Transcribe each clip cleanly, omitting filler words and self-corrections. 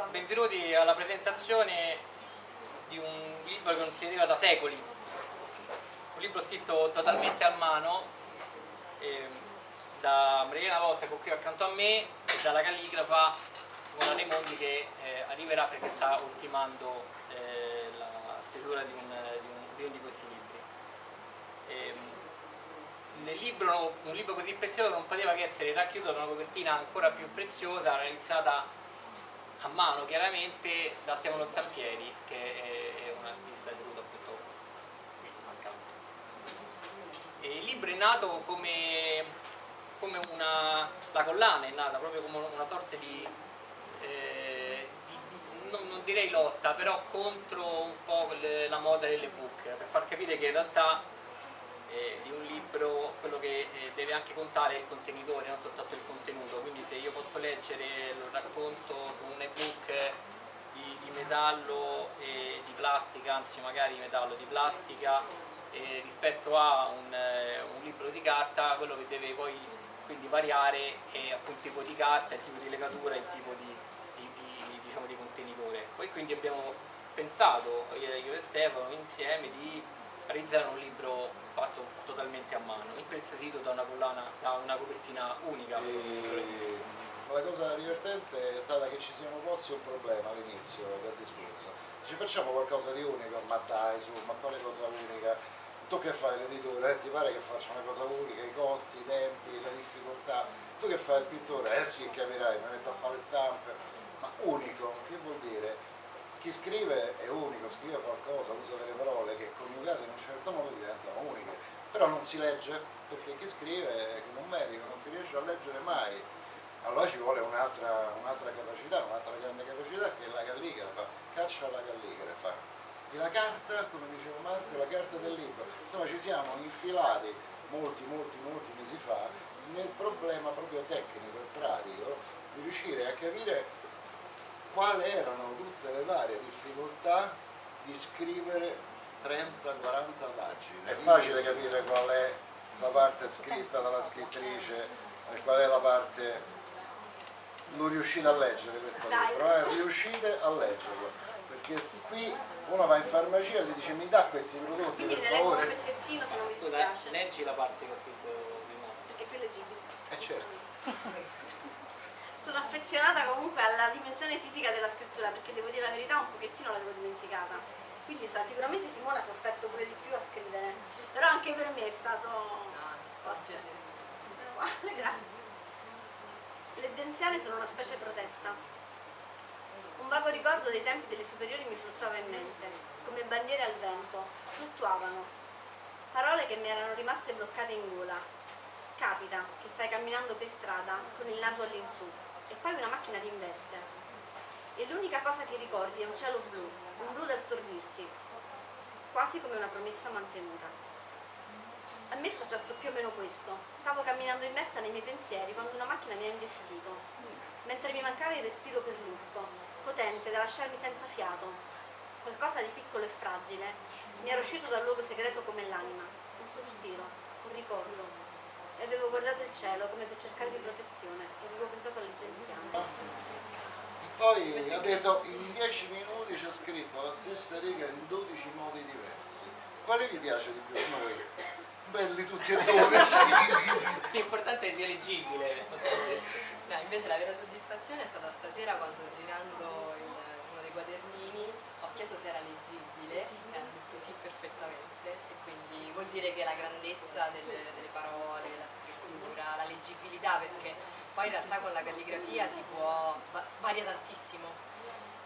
Benvenuti alla presentazione di un libro che non si vedeva da secoli, un libro scritto totalmente a mano da Maria Votta, che è qui accanto a me, e dalla calligrafa Simona Raimondi, che arriverà perché sta ultimando la stesura di uno di questi libri. Nel libro, un libro così prezioso non poteva che essere racchiuso da una copertina ancora più preziosa, realizzata a mano chiaramente da Stefano Zampieri, che è un artista tenuto appunto qui accanto. E il libro è nato come la collana è nata proprio come una sorta di non direi lotta, però contro un po' la moda dell'ebook, per far capire che in realtà di un libro quello che deve anche contare è il contenitore, non soltanto il contenuto. Quindi se io posso leggere lo racconto su un ebook di metallo e di plastica, anzi magari di metallo, di plastica, rispetto a un libro di carta, quello che deve poi quindi variare è appunto il tipo di carta, il tipo di legatura, il tipo diciamo, di contenitore. Poi quindi abbiamo pensato, io e Stefano, insieme, di realizzare un libro fatto totalmente a mano, impreziosito da una collana, da una copertina unica. La cosa divertente è stata che ci siamo posti un problema all'inizio del discorso. Ci facciamo qualcosa di unico, ma dai su, ma quale cosa unica? Tu che fai l'editore? Ti pare che faccia una cosa unica, i costi, i tempi, le difficoltà? Tu che fai il pittore? Sì, capirai, mi metto a fare le stampe. Ma unico, che vuol dire? Chi scrive è unico, scrive qualcosa, usa delle parole che coniugate in un certo modo diventano uniche, però non si legge, perché chi scrive è come un medico, non si riesce a leggere mai. Allora ci vuole un'altra capacità, un'altra grande capacità, che è la calligrafa, caccia alla calligrafa. E la carta, come diceva Marco, è la carta del libro. Insomma, ci siamo infilati molti mesi fa nel problema proprio tecnico e pratico di riuscire a capire quali erano tutte le varie difficoltà di scrivere 30-40 pagine. È facile capire qual è la parte scritta dalla scrittrice e qual è la parte... Non riuscite a leggere questo libro, riuscite a leggerlo, perché qui uno va in farmacia e gli dice mi dà questi prodotti. Quindi per favore. Un pezzettino se non mi dispiace. Leggi la parte che ho scritto prima. Perché è più leggibile. Certo. Sono affezionata comunque alla dimensione fisica della scrittura, perché devo dire la verità, un pochettino l'avevo dimenticata. Quindi sicuramente Simona ha sofferto pure di più a scrivere, però anche per me è stato forte. Grazie. Le leggenziali sono una specie protetta. Un vago ricordo dei tempi delle superiori mi fluttuava in mente, come bandiere al vento, fluttuavano. Parole che mi erano rimaste bloccate in gola. Capita che stai camminando per strada con il naso all'insù e poi una macchina ti investe. E l'unica cosa che ricordi è un cielo blu, un blu da stordirti, quasi come una promessa mantenuta. A me è successo più o meno questo. Stavo camminando immersa nei miei pensieri quando una macchina mi ha investito, mentre mi mancava il respiro per l'urto, potente da lasciarmi senza fiato. Qualcosa di piccolo e fragile mi era uscito dal luogo segreto come l'anima, un sospiro, un ricordo. E avevo guardato il cielo come per cercarvi protezione e avevo pensato all'egiziana. Poi ha detto in 10 minuti c'è scritto la stessa riga in 12 modi diversi. Quale vi piace di più a noi? Belli tutti e 12. L'importante è che è leggibile. No, invece la vera soddisfazione è stata stasera quando girando uno dei quadernini ho chiesto se era leggibile e hanno detto sì perfettamente, e quindi vuol dire che la grandezza delle parole, della scrittura, la leggibilità, perché poi in realtà con la calligrafia varia tantissimo,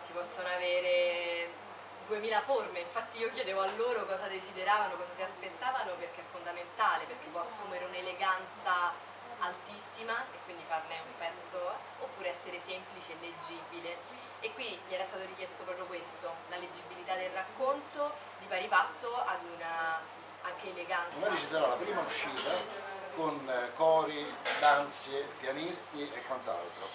si possono avere 2000 forme. Infatti io chiedevo a loro cosa desideravano, cosa si aspettavano, perché è fondamentale, perché può assumere un'eleganza altissima e quindi farne un pezzo, oppure essere semplice e leggibile. E qui mi era stato richiesto proprio questo, la leggibilità del racconto di pari passo ad una anche eleganza. Domani ci sarà la prima uscita con cori, danze, pianisti e quant'altro.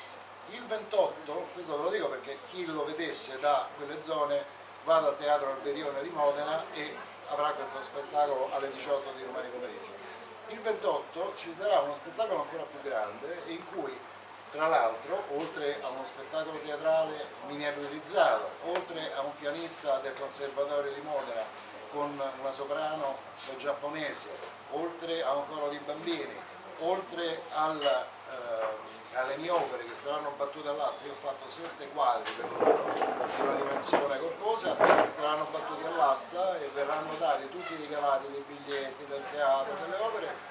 Il 28, questo ve lo dico perché chi lo vedesse da quelle zone vada al Teatro Alberione di Modena e avrà questo spettacolo alle 18 di domani pomeriggio. Il 28 ci sarà uno spettacolo ancora più grande in cui Tra l'altro, oltre a uno spettacolo teatrale miniaturizzato, oltre a un pianista del Conservatorio di Modena con una soprano giapponese, oltre a un coro di bambini, oltre alle mie opere che saranno battute all'asta, io ho fatto 7 quadri per loro di una dimensione corposa, saranno battuti all'asta e verranno dati tutti i ricavati dei biglietti, del teatro, delle opere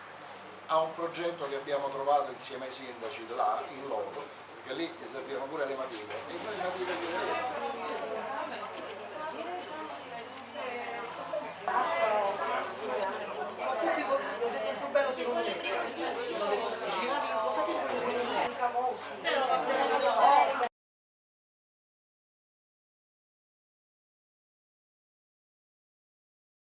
a un progetto che abbiamo trovato insieme ai sindaci là in loco, perché lì mi servivano pure le matite e noi le matite che vedremo.